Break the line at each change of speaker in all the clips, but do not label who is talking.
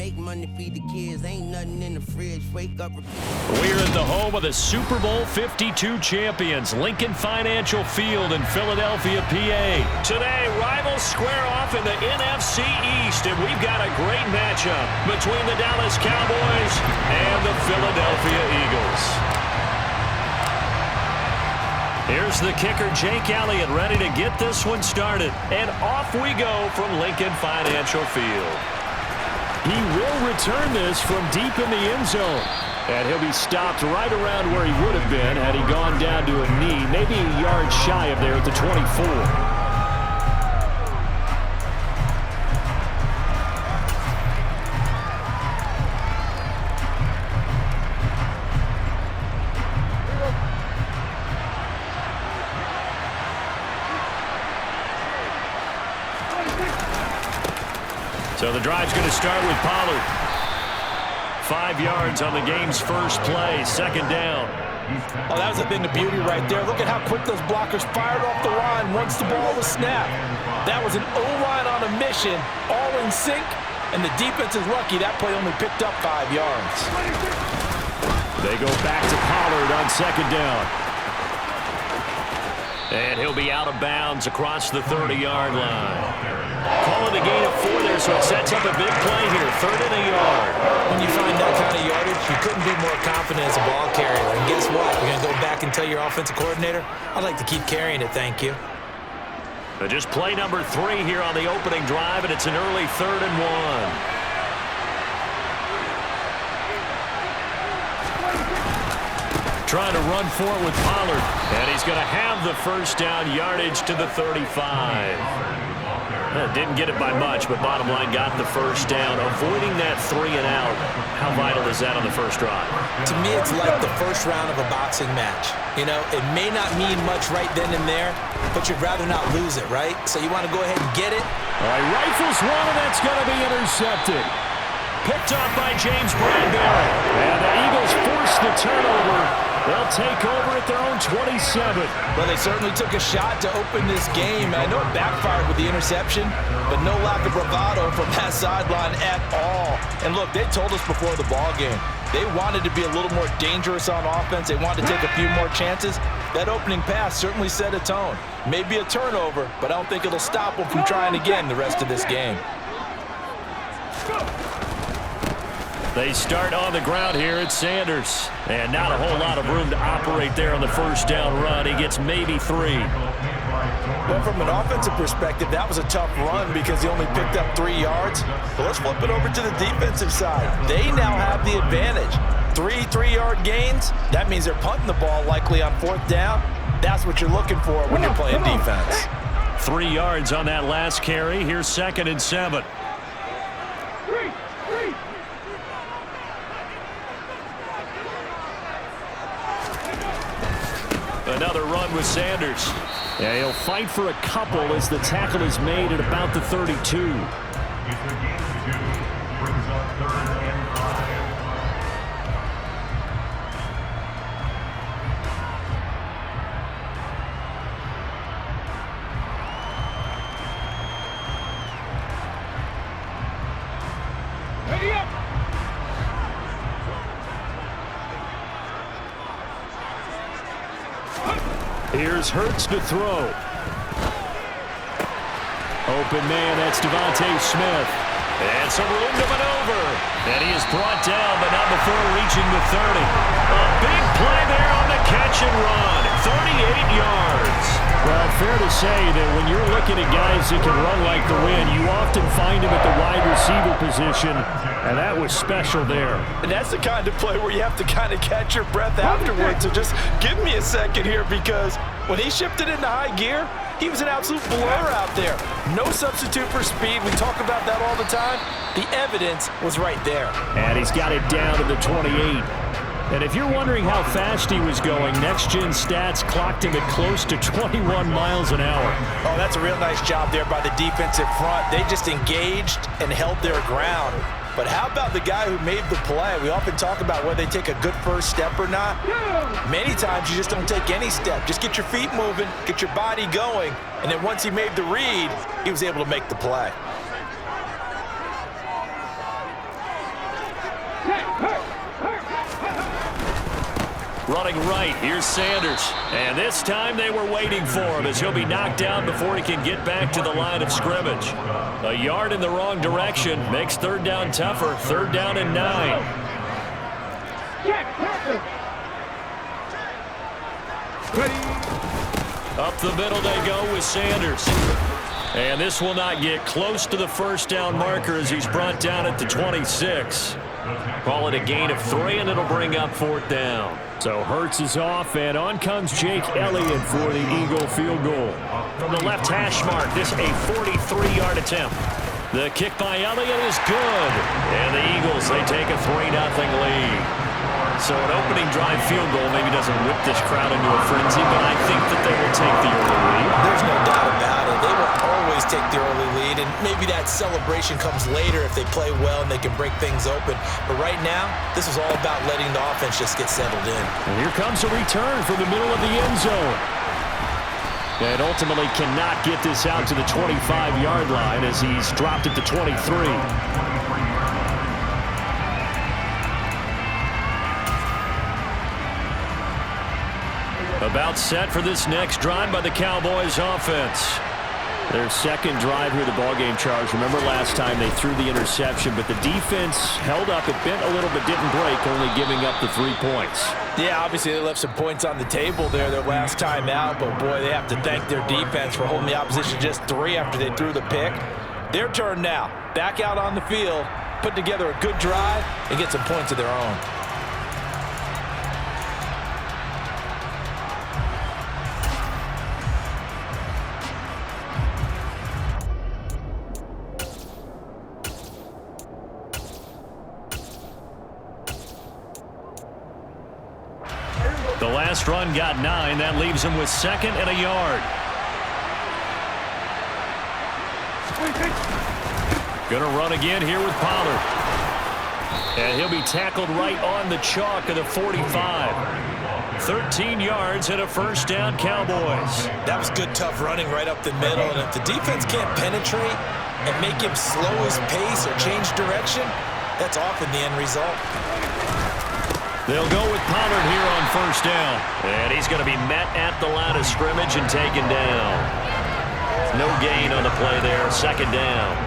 Make money, feed the kids. Ain't nothing in the fridge. Wake up, repeat.
We're at the home of the Super Bowl 52 champions, Lincoln Financial Field in Philadelphia, PA. Today, rivals square off in the NFC East, and we've got a great matchup between the Dallas Cowboys and the Philadelphia Eagles. Here's the kicker, Jake Elliott, ready to get this one started. And off we go from Lincoln Financial Field. He will return this from deep in the end zone. And he'll be stopped right around where he would have been had he gone down to a knee, maybe a yard shy of there at the 24. So the drive's going to start with Pollard. 5 yards on the game's first play, second down.
Oh, that was a thing of beauty right there. Look at how quick those blockers fired off the line once the ball was snapped. That was an O-line on a mission, all in sync, and the defense is lucky that play only picked up 5 yards.
They go back to Pollard on second down. And he'll be out of bounds across the 30-yard line. Calling the gain of 4 there, so it sets up a big play here. 3rd and a yard.
When you find that kind of yardage, you couldn't be more confident as a ball carrier. And guess what? You're going to go back and tell your offensive coordinator, I'd like to keep carrying it, thank you.
But just play number 3 here on the opening drive, and it's an early 3rd and 1. Trying to run for it with Pollard. And he's going to have the first down yardage to the 35. Didn't get it by much, but bottom line got the first down. Avoiding that 3 and out. How vital is that on the first drive?
To me, it's like the first round of a boxing match. You know, it may not mean much right then and there, but you'd rather not lose it, right? So you want to go ahead and get it.
All right, rifles one, and that's going to be intercepted. Picked off by James Bradbury. And the Eagles force the turnover. They'll take over at their own 27.
Well, they certainly took a shot to open this game. I know it backfired with the interception, but no lack of bravado from that sideline at all. And look, they told us before the ball game, they wanted to be a little more dangerous on offense. They wanted to take a few more chances. That opening pass certainly set a tone. Maybe a turnover, but I don't think it'll stop them from trying again the rest of this game.
They start on the ground here at Sanders. And not a whole lot of room to operate there on the first down run. He gets maybe 3.
Well, from an offensive perspective, that was a tough run because he only picked up 3 yards. But let's flip it over to the defensive side. They now have the advantage. 3 3-yard gains. That means they're punting the ball likely on 4th down. That's what you're looking for when you're playing defense.
3 yards on that last carry. Here's 2nd and 7. Another run with Sanders. Yeah, he'll fight for a couple as the tackle is made at about the 32.
Ready up!
Here's Hurts to throw. Open man, that's Devontae Smith. And some room to maneuver. And he is brought down, but not before reaching the 30. A big play there on the catch and run. 38 yards. Well, fair to say that when you're looking at guys that can run like the wind, you often find him at the wide receiver position, and that was special there.
And that's the kind of play where you have to kind of catch your breath afterwards. So just give me a second here, because when he shifted into high gear, he was an absolute blur out there. No substitute for speed. We talk about that all the time. The evidence was right there.
And he's got it down to the 28. And if you're wondering how fast he was going, next-gen stats clocked him at close to 21 miles an hour.
Oh, that's a real nice job there by the defensive front. They just engaged and held their ground. But how about the guy who made the play? We often talk about whether they take a good first step or not. Many times you just don't take any step. Just get your feet moving, get your body going, and then once he made the read, he was able to make the play.
Running right, here's Sanders. And this time they were waiting for him as he'll be knocked down before he can get back to the line of scrimmage. A yard in the wrong direction makes third down tougher. Third down and 9. Up the middle they go with Sanders. And this will not get close to the first down marker as he's brought down at the 26. Call it a gain of 3, and it'll bring up fourth down. So Hurts is off, and on comes Jake Elliott for the Eagle field goal. From the left hash mark, this a 43-yard attempt. The kick by Elliott is good. And the Eagles, they take a 3-0 lead. So an opening drive field goal maybe doesn't whip this crowd into a frenzy, but I think that they will take the early lead.
There's no doubt about it. They will always take the early lead, and maybe that celebration comes later if they play well and they can break things open. But right now, this is all about letting the offense just get settled in.
And here comes a return from the middle of the end zone. And ultimately cannot get this out to the 25-yard line as he's dropped it to 23. About set for this next drive by the Cowboys offense. Their second drive here, the ballgame charge. Remember last time they threw the interception, but the defense held up. It bent a little but didn't break, only giving up the 3 points.
Yeah, obviously they left some points on the table there their last time out, but boy, they have to thank their defense for holding the opposition just 3 after they threw the pick. Their turn now. Back out on the field, put together a good drive, and get some points of their own.
The last run got 9. That leaves him with 2nd and a yard. Gonna run again here with Pollard. And he'll be tackled right on the chalk of the 45. 13 yards and a first down, Cowboys.
That was good, tough running right up the middle. And if the defense can't penetrate and make him slow his pace or change direction, that's often the end result.
They'll go with Pollard here on first down. And he's going to be met at the line of scrimmage and taken down. No gain on the play there. 2nd down.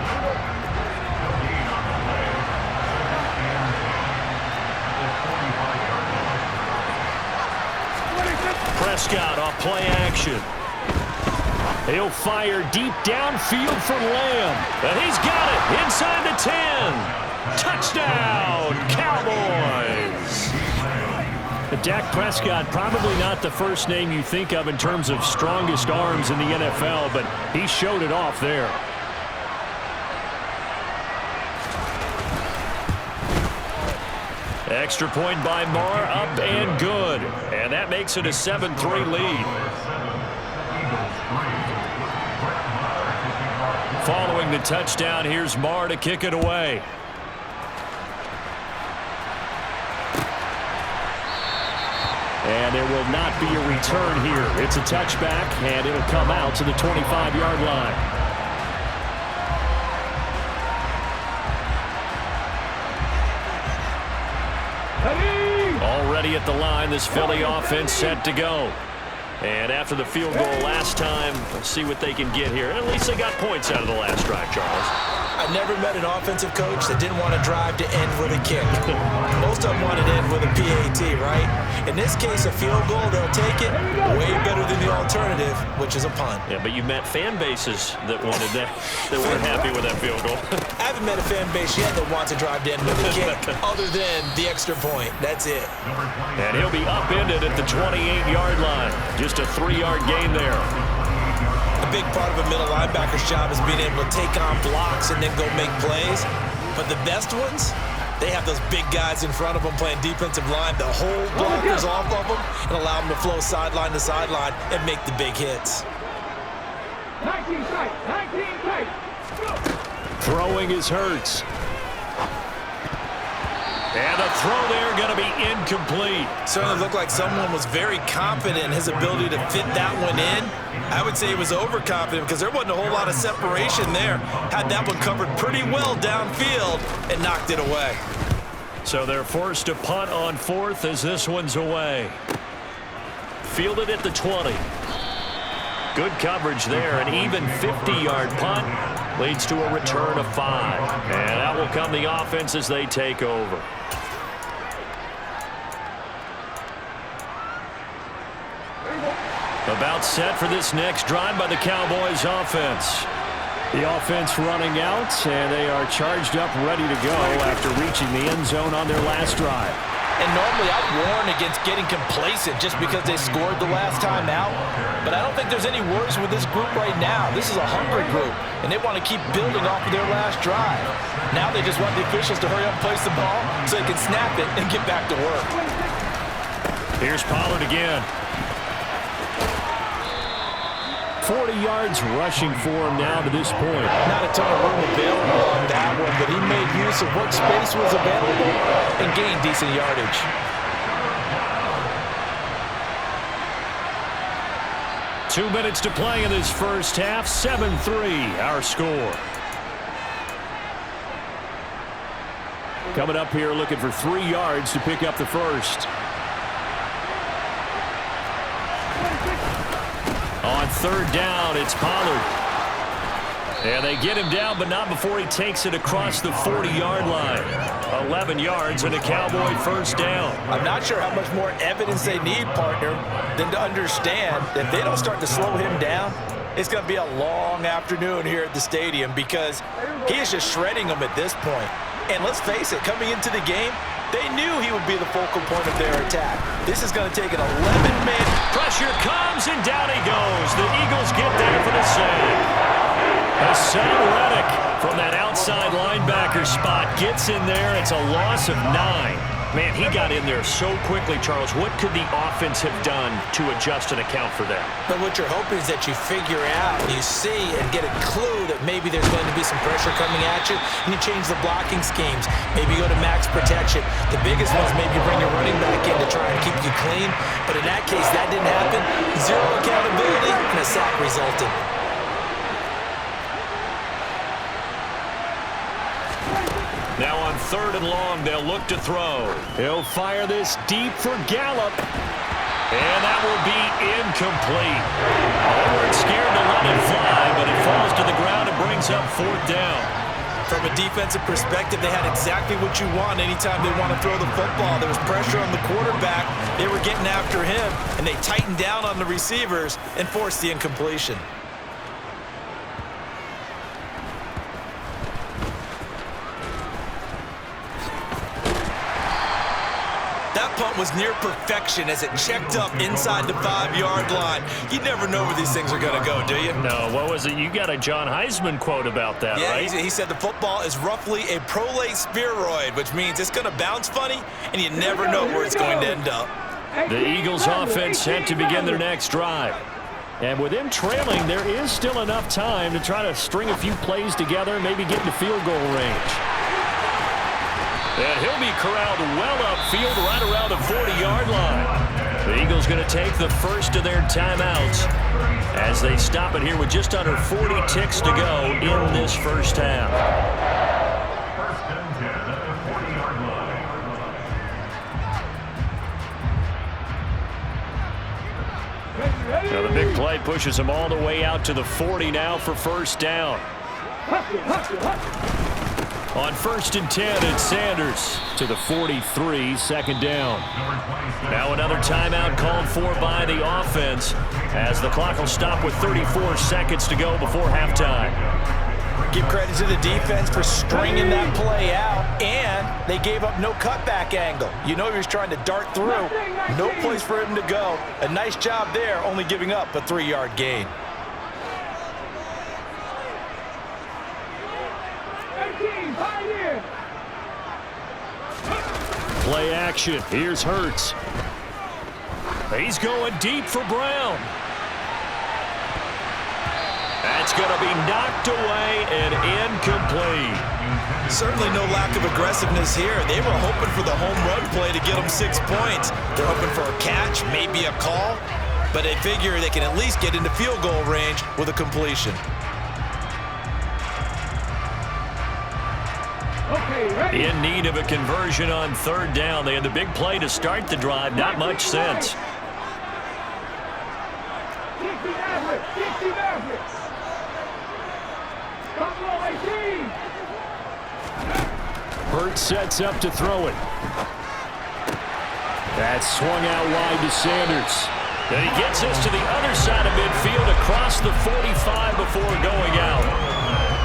Prescott off play action. He'll fire deep downfield for Lamb. And he's got it inside the 10. Touchdown, Cowboys. Dak Prescott, probably not the first name you think of in terms of strongest arms in the NFL, but he showed it off there. Extra point by Marr, up and good. And that makes it a 7-3 lead. Following the touchdown, here's Marr to kick it away. And there will not be a return here. It's a touchback, and it'll come out to the 25-yard line. Already at the line, this Philly offense set to go. And after the field goal last time, let's see what they can get here. At least they got points out of the last drive, Charles.
I never met an offensive coach that didn't want to drive to end with a kick. Most of them wanted to end with a PAT, right? In this case, a field goal, they'll take it. Way better than the alternative, which is a punt.
Yeah, but you met fan bases that wanted that, that weren't happy with that field goal.
I haven't met a fan base yet that wants to drive to end with a kick, other than the extra point. That's it.
And he'll be upended at the 28-yard line. Just a 3-yard gain there.
A big part of a middle linebacker's job is being able to take on blocks and then go make plays. But the best ones, they have those big guys in front of them playing defensive line that hold blockers off of them and allow them to flow sideline to sideline and make the big hits.
19 tight, 19 tight.
Throwing is Hurts. And the throw there going to be incomplete.
Certainly looked like someone was very confident in his ability to fit that one in. I would say he was overconfident because there wasn't a whole lot of separation there. Had that one covered pretty well downfield and knocked it away.
So they're forced to punt on 4th as this one's away. Fielded at the 20. Good coverage there. An even 50-yard punt leads to a return of 5. And that will come the offense as they take over. About set for this next drive by the Cowboys offense. The offense running out, and they are charged up, ready to go after reaching the end zone on their last drive.
And normally I'd warn against getting complacent just because they scored the last time out. But I don't think there's any worries with this group right now. This is a hungry group, and they want to keep building off of their last drive. Now they just want the officials to hurry up and place the ball so they can snap it and get back to work.
Here's Pollard again. 40 yards rushing for him now to this point.
Not a ton of room available on that one, but he made use of what space was available and gained decent yardage.
Two minutes to play in this first half. 7-3 our score. Coming up here looking for 3 yards to pick up the first. On 3rd down, it's Pollard. And they get him down, but not before he takes it across the 40-yard line. 11 yards and a Cowboy first down.
I'm not sure how much more evidence they need, partner, than to understand that if they don't start to slow him down, it's going to be a long afternoon here at the stadium because he is just shredding them at this point. And let's face it, coming into the game, they knew he would be the focal point of their attack. This is going to take an 11-man.
Pressure comes, and down he goes. The Eagles get there for the save. Hassan Reddick from that outside linebacker spot gets in there. It's a loss of 9. Man, he got in there so quickly, Charles. What could the offense have done to adjust and account for that?
But what you're hoping is that you figure out, you see, and get a clue that maybe there's going to be some pressure coming at you, and you change the blocking schemes. Maybe you go to max protection. The biggest ones, maybe you bring your running back in to try and keep you clean. But in that case, that didn't happen. Zero accountability, and a sack resulted.
Now on 3rd and long, they'll look to throw. He'll fire this deep for Gallup. And that will be incomplete. They weren't scared to let it fly, but it falls to the ground and brings up 4th down.
From a defensive perspective, they had exactly what you want anytime they want to throw the football. There was pressure on the quarterback. They were getting after him, and they tightened down on the receivers and forced the incompletion. That punt was near perfection as it checked up inside the 5-yard line. You never know where these things are going to go, do you?
No, what was it? You got a John Heisman quote about that, right?
Yeah, he said the football is roughly a prolate spheroid, which means it's going to bounce funny, and you never know where it's going to end up.
The Eagles offense set to begin their next drive. And with them trailing, there is still enough time to try to string a few plays together and maybe get into field goal range. And he'll be corralled well upfield right around the 40-yard line. The Eagles going to take the first of their timeouts as they stop it here with just under 40 ticks to go in this first half. Now the big play pushes them all the way out to the 40 now for first down. On 1st and 10, it's Sanders to the 43, 2nd down. Now another timeout called for by the offense as the clock will stop with 34 seconds to go before halftime.
Give credit to the defense for stringing that play out, and they gave up no cutback angle. You know he was trying to dart through. No place for him to go. A nice job there, only giving up a 3-yard gain.
Play action. Here's Hurts. He's going deep for Brown. That's going to be knocked away and incomplete.
Certainly no lack of aggressiveness here. They were hoping for the home run play to get them 6 points. They're hoping for a catch, maybe a call, but they figure they can at least get into field goal range with a completion.
Okay,
In need of a conversion on third down. They had the big play to start the drive. Not much sense. Hurt sets up to throw it. That's swung out wide to Sanders. And he gets us to the other side of midfield across the 45 before going out.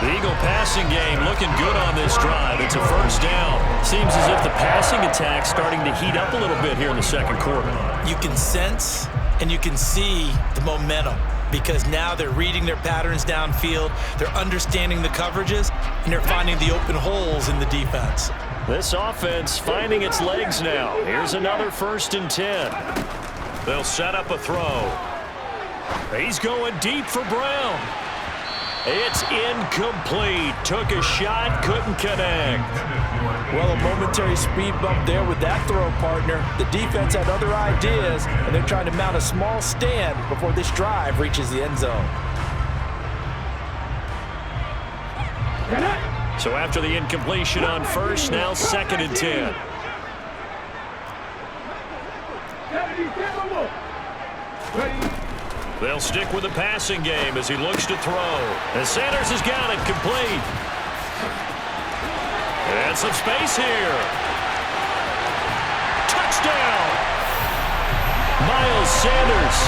The Eagle passing game looking good on this drive. It's a first down. Seems as if the passing attack's starting to heat up a little bit here in the second quarter.
You can sense and you can see the momentum because now they're reading their patterns downfield, they're understanding the coverages, and they're finding the open holes in the defense.
This offense finding its legs now. Here's another 1st and 10. They'll set up a throw. He's going deep for Brown. It's incomplete. Took a shot, couldn't connect.
Well, a momentary speed bump there with that throw, partner. The defense had other ideas, and they're trying to mount a small stand before this drive reaches the end zone.
So after the incompletion on first, now 2nd and 10. They'll stick with the passing game as he looks to throw. And Sanders has got it complete. And some space here. Touchdown! Miles Sanders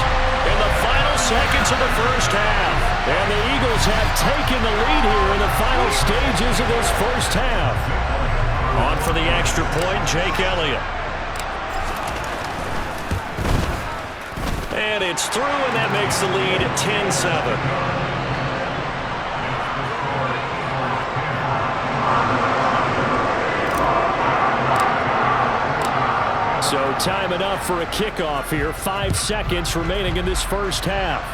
in the final seconds of the first half. And the Eagles have taken the lead here in the final stages of this first half. On for the extra point, Jake Elliott. And it's through, and that makes the lead 10-7. So time enough for a kickoff here. 5 seconds remaining in this first half.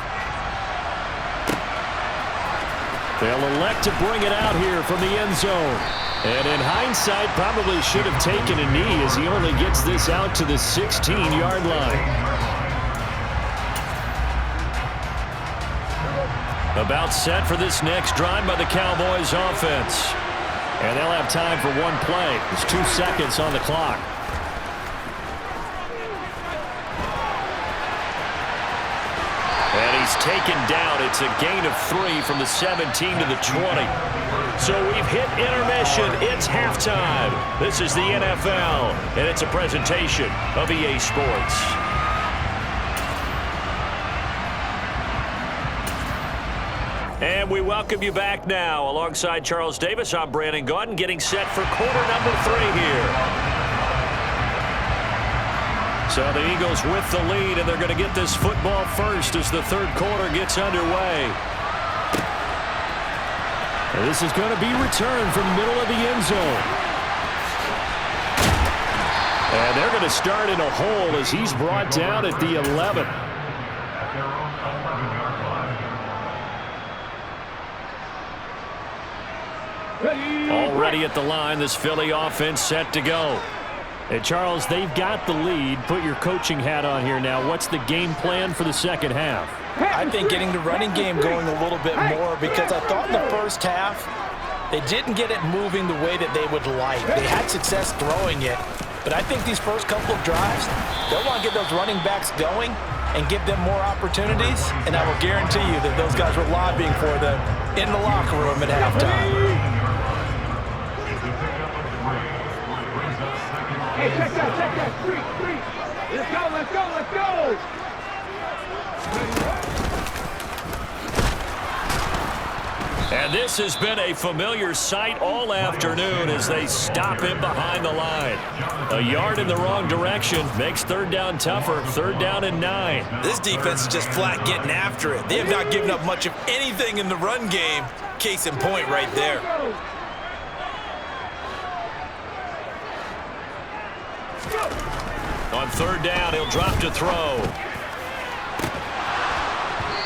They'll elect to bring it out here from the end zone. And in hindsight, probably should have taken a knee as he only gets this out to the 16-yard line. About set for this next drive by the Cowboys offense. And they'll have time for one play. There's 2 seconds on the clock. And he's taken down. It's a gain of 3 from the 17 to the 20. So we've hit intermission. It's halftime. This is the NFL, and it's a presentation of EA Sports. And we welcome you back now. Alongside Charles Davis, I'm Brandon Gaudin, getting set for quarter number 3 here. So the Eagles with the lead, and they're going to get this football first as the third quarter gets underway. And this is going to be returned from the middle of the end zone. And they're going to start in a hole as he's brought down at the 11. Already at the line, this Philly offense set to go. And Charles, they've got the lead. Put your coaching hat on here now. What's the game plan for the second half?
I think getting the running game going a little bit more because I thought in the first half they didn't get it moving the way that they would like. They had success throwing it, but I think these first couple of drives, they'll want to get those running backs going and give them more opportunities, and I will guarantee you that those guys were lobbying for them in the locker room at halftime.
Hey, check that, street. Let's go.
And this has been a familiar sight all afternoon as they stop him behind the line. A yard in the wrong direction makes third down tougher. 3rd down and 9.
This defense is just flat getting after it. They have not given up much of anything in the run game. Case in point right there.
On 3rd down, he'll drop to throw.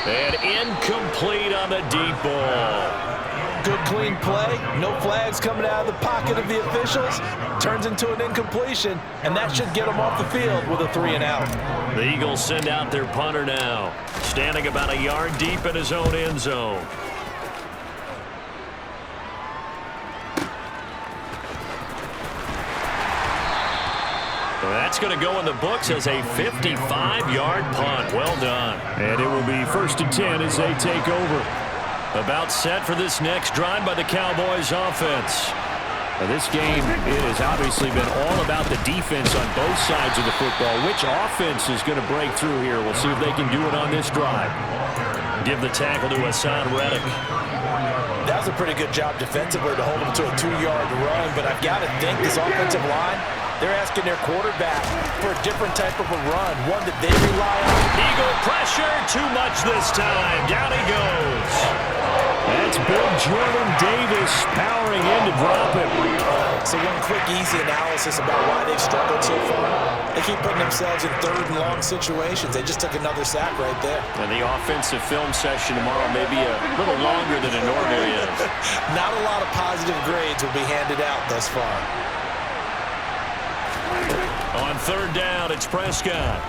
And incomplete on the deep ball.
Good clean play. No flags coming out of the pocket of the officials. Turns into an incompletion, and that should get them off the field with a 3-and-out.
The Eagles send out their punter now. Standing about a yard deep in his own end zone. That's going to go in the books as a 55-yard punt. Well done. And it will be 1st and 10 as they take over. About set for this next drive by the Cowboys offense. Now this game, it has obviously been all about the defense on both sides of the football. Which offense is going to break through here? We'll see if they can do it on this drive. Give the tackle to Hassan Reddick.
That was a pretty good job defensively to hold him to a 2-yard run, but I've got to think this offensive line, they're asking their quarterback for a different type of a run, one that they rely on.
Eagle pressure, too much this time. Down he goes. That's Big Jordan Davis powering in to drop it.
So one quick, easy analysis about why they've struggled so far. They keep putting themselves in 3rd and long situations. They just took another sack right there.
And the offensive film session tomorrow may be a little longer than it normally is.
Not a lot of positive grades will be handed out thus far.
On 3rd down, it's Prescott.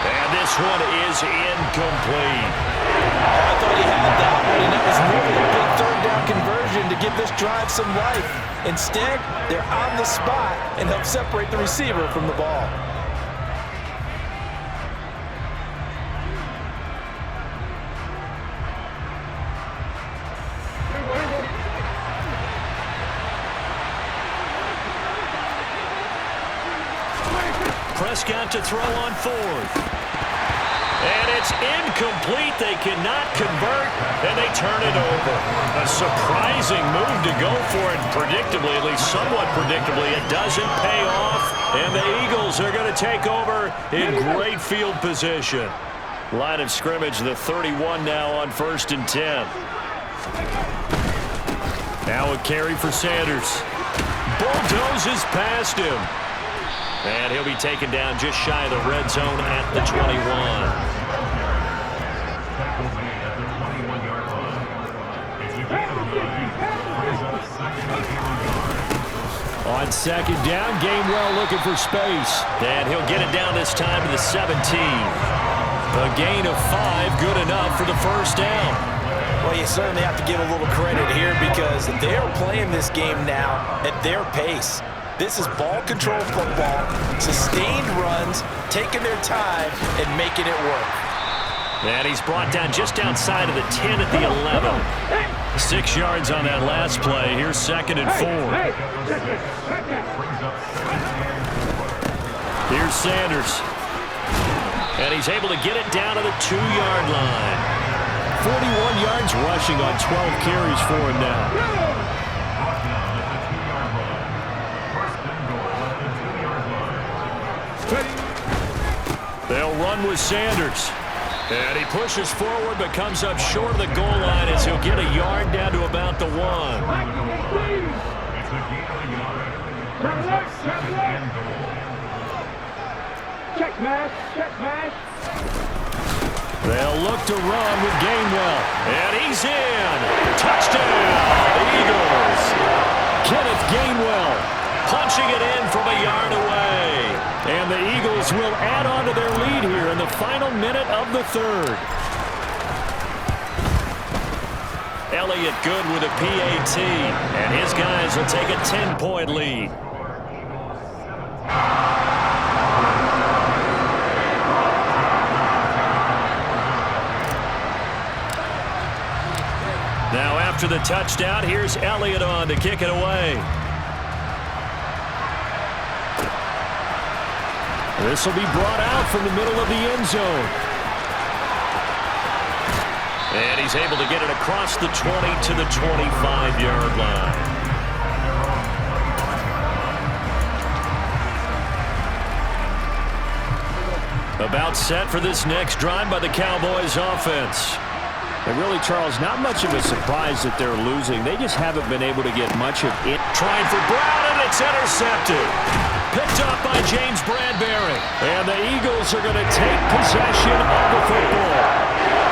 And this one is incomplete.
I thought he had that one, and that was really a big 3rd down conversion to give this drive some life. Instead, they're on the spot and help separate the receiver from the ball.
Prescott to throw on 4th. And it's incomplete. They cannot convert, and they turn it over. A surprising move to go for it. Predictably, at least somewhat predictably, it doesn't pay off. And the Eagles are going to take over in great field position. Line of scrimmage, the 31 now on 1st and 10. Now a carry for Sanders. Bulldozes past him. And he'll be taken down just shy of the red zone at the 21. On 2nd down, Gainwell looking for space. And he'll get it down this time to the 17. A gain of 5, good enough for the 1st down.
Well, you certainly have to give a little credit here because they're playing this game now at their pace. This is ball control football, sustained runs, taking their time and making it work.
And he's brought down just outside of the 10 at the 11. 6 yards on that last play. Here's 2nd and 4. Here's Sanders. And he's able to get it down to the 2-yard line. 41 yards rushing on 12 carries for him now. They'll run with Sanders. And he pushes forward but comes up short of the goal line as he'll get a yard down to about the 1.
Check mash, check mash.
They'll look to run with Gainwell. And he's in. Touchdown, Eagles. Kenneth Gainwell punching it in from a yard away. And the Eagles will add on to their lead here in the final minute of the 3rd. Elliott good with a PAT. And his guys will take a 10-point lead. Now after the touchdown, here's Elliott on to kick it away. This will be brought out from the middle of the end zone. And he's able to get it across the 20 to the 25-yard line. About set for this next drive by the Cowboys offense. And really, Charles, not much of a surprise that they're losing. They just haven't been able to get much of it. Trying for Brown, and it's intercepted. Picked up by James Bradbury. And the Eagles are going to take possession of the football.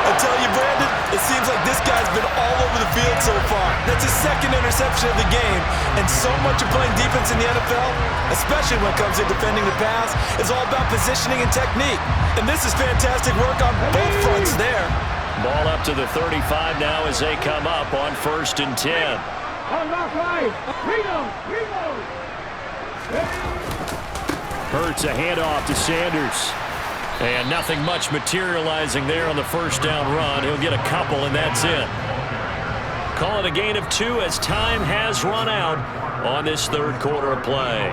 I tell you, Brandon, it seems like this guy's been all over the field so far. That's his 2nd interception of the game. And so much of playing defense in the NFL, especially when it comes to defending the pass, is all about positioning and technique. And this is fantastic work on both fronts there.
Ball up to the 35 now as they come up on 1st and 10.
On my right. Reload. Reload.
Hurts a handoff to Sanders. And nothing much materializing there on the first down run. He'll get a couple, and that's it. Call it a gain of 2 as time has run out on this third quarter of play.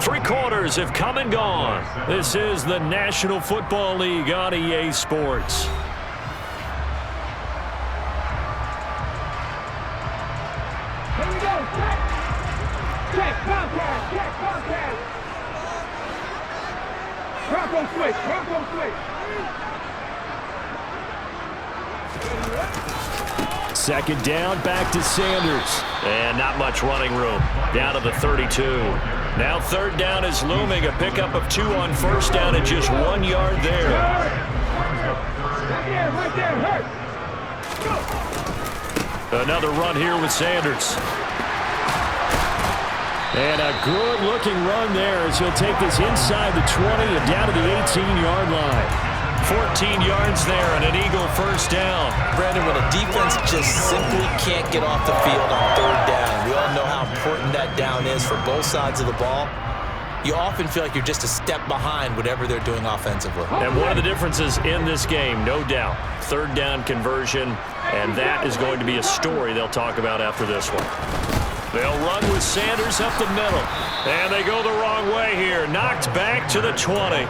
3 quarters have come and gone. This is the National Football League on EA Sports.
Here we go. Check. Check. Contact. Check. Contact. Bronco switch. Bronco switch.
Second down, back to Sanders. And not much running room. Down to the 32. Now third down is looming. A pickup of 2 on first down and just 1 yard there.
Right there. Hurt.
Another run here with Sanders. And a good-looking run there as he'll take this inside the 20 and down to the 18-yard line. 14 yards there and an Eagle first down.
Brandon, when a defense just simply can't get off the field on third down, we all know how important that down is for both sides of the ball. You often feel like you're just a step behind whatever they're doing offensively.
And one of the differences in this game, no doubt, third down conversion, and that is going to be a story they'll talk about after this one. They'll run with Sanders up the middle. And they go the wrong way here. Knocked back to the 20.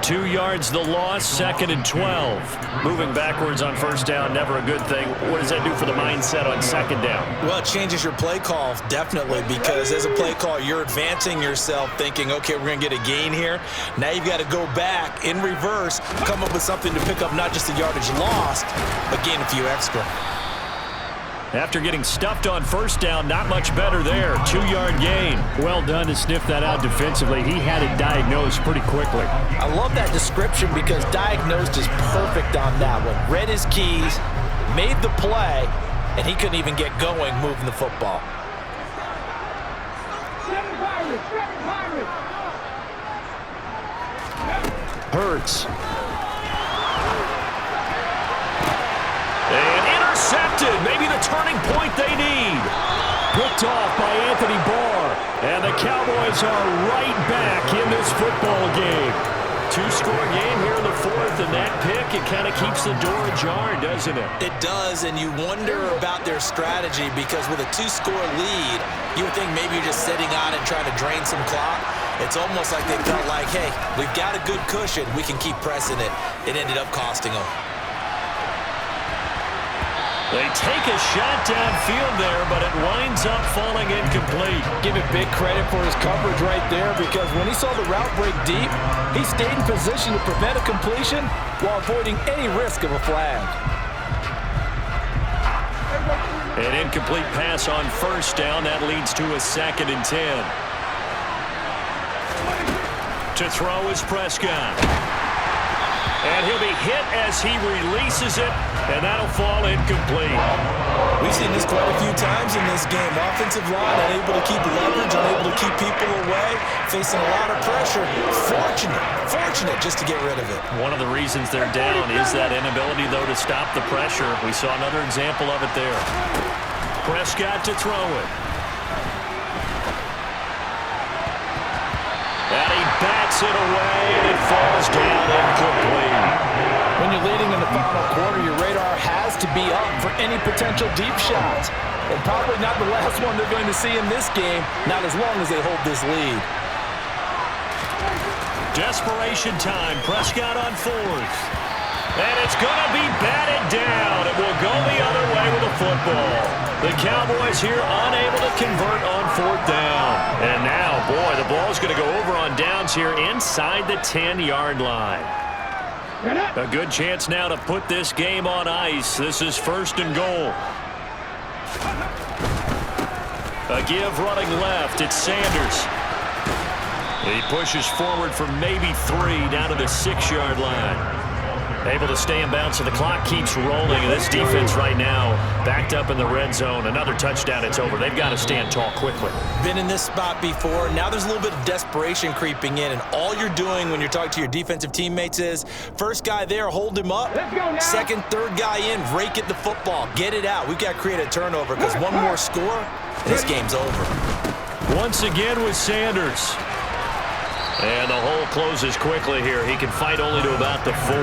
2 yards the loss, 2nd and 12. Moving backwards on first down, never a good thing. What does that do for the mindset on second down?
Well, it changes your play call, definitely, because as a play call, you're advancing yourself thinking, okay, we're going to get a gain here. Now you've got to go back in reverse, come up with something to pick up not just the yardage lost, but gain a few extra.
After getting stuffed on first down, not much better there. 2-yard gain. Well done to sniff that out defensively. He had it diagnosed pretty quickly.
I love that description because diagnosed is perfect on that one. Read his keys, made the play, and he couldn't even get going moving the football.
Hurts. And intercepted. Maybe the turning point they need. Picked off by Anthony Barr. And the Cowboys are right back in this football game. 2-score game here in the 4th, and that pick, it kind of keeps the door ajar, doesn't it?
It does, and you wonder about their strategy because with a 2-score lead, you would think maybe you're just sitting on it trying to drain some clock. It's almost like they felt like, hey, we've got a good cushion. We can keep pressing it. It ended up costing them.
They take a shot downfield there, but it winds up falling incomplete.
Give it big credit for his coverage right there because when he saw the route break deep, he stayed in position to prevent a completion while avoiding any risk of a flag.
An incomplete pass on first down. That leads to a 2nd and 10. To throw is Prescott. And he'll be hit as he releases it, and that'll fall incomplete.
We've seen this quite a few times in this game. Offensive line unable to keep leverage, unable to keep people away, facing a lot of pressure. Fortunate just to get rid of it.
One of the reasons they're down is that inability, though, to stop the pressure. We saw another example of it there. Prescott to throw it. And he bats it away, and it falls down incomplete.
When you're leading in the final quarter, your radar has to be up for any potential deep shots. And probably not the last one they're going to see in this game, not as long as they hold this lead.
Desperation time. Prescott on 4th. And it's going to be batted down. It will go the other way with the football. The Cowboys here unable to convert on 4th down. And now, boy, the ball's going to go over on downs here inside the 10-yard line. A good chance now to put this game on ice. This is 1st and goal. A give running left. It's Sanders. He pushes forward for maybe 3 down to the 6-yard line. Able to stay in bounds, so the clock keeps rolling. And this defense right now backed up in the red zone. Another touchdown, it's over. They've got to stand tall quickly.
Been in this spot before. Now there's a little bit of desperation creeping in. And all you're doing when you're talking to your defensive teammates is, first guy there, hold him up. Second, third guy in, rake at the football. Get it out. We've got to create a turnover because one more score, this game's over.
Once again with Sanders. And the hole closes quickly here. He can fight only to about the 4.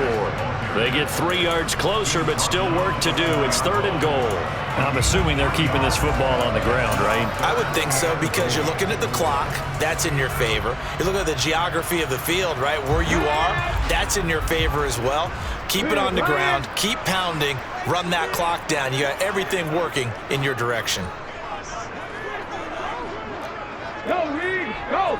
They get 3 yards closer, but still work to do. It's 3rd and goal. I'm assuming they're keeping this football on the ground, right?
I would think so, because you're looking at the clock. That's in your favor. You're looking at the geography of the field, right? Where you are, that's in your favor as well. Keep it on the ground. Keep pounding. Run that clock down. You got everything working in your direction.
Go, Reed, go!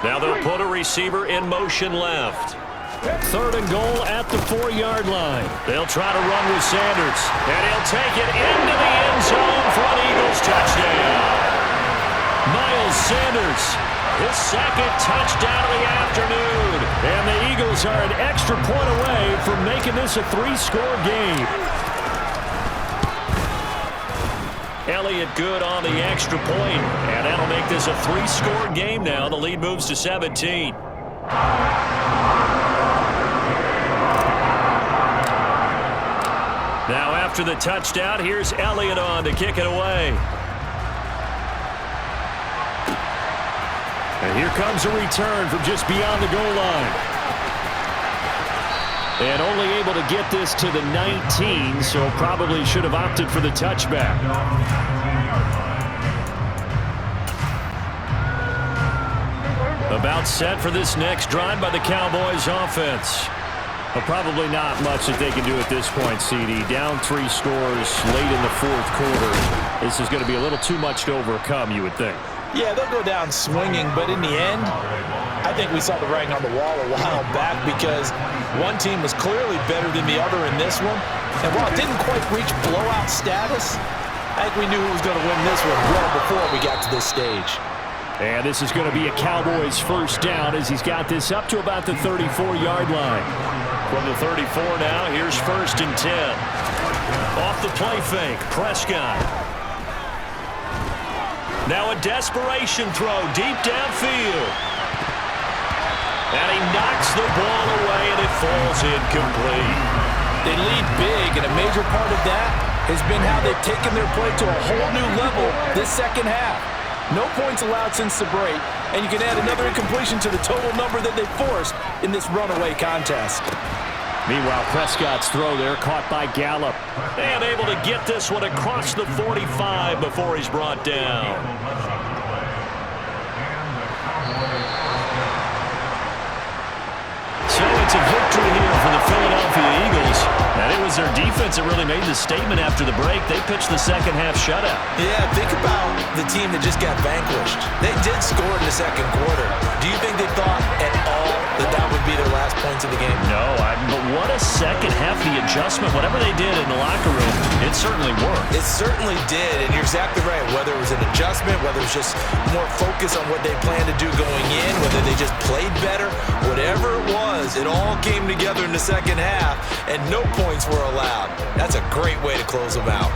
Now they'll put a receiver in motion left. 3rd and goal at the 4-yard line. They'll try to run with Sanders. And he'll take it into the end zone for an Eagles touchdown. Miles Sanders, his 2nd touchdown of the afternoon. And the Eagles are an extra point away from making this a 3-score game. Elliott good on the extra point, and that'll make this a 3-score game now. The lead moves to 17. Now after the touchdown, here's Elliott on to kick it away. And here comes a return from just beyond the goal line. And only able to get this to the 19, so probably should have opted for the touchback. About set for this next drive by the Cowboys offense. But probably not much that they can do at this point, CD. Down 3 scores late in the 4th quarter. This is going to be a little too much to overcome, you would think.
Yeah, they'll go down swinging, but in the end, I think we saw the writing on the wall a while back, because one team was clearly better than the other in this one. And while it didn't quite reach blowout status, I think we knew who was going to win this one well before we got to this stage.
And this is going to be a Cowboys 1st down as he's got this up to about the 34-yard line. From the 34 now, here's 1st and 10. Off the play fake, Prescott. Now a desperation throw deep downfield. And he knocks the ball away, and it falls incomplete.
They lead big, and a major part of that has been how they've taken their play to a whole new level this 2nd half. No points allowed since the break, and you can add another incompletion to the total number that they forced in this runaway contest.
Meanwhile, Prescott's throw there caught by Gallup. And able to get this one across the 45 before he's brought down. So it's a victory here for the Philadelphia Eagles. And it was their defense that really made the statement after the break. They pitched the 2nd half shutout.
Yeah, think about the team that just got vanquished. They did score in the 2nd quarter. Do you think they thought at all that that would be their last points of the game?
No, but what a 2nd half, the adjustment, whatever they did in the locker room, it certainly worked.
It certainly did, and you're exactly right. Whether it was an adjustment, whether it was just more focus on what they planned to do going in, whether they just played better, whatever it was, it all came together in the 2nd half, and no points were allowed. That's a great way to close them out.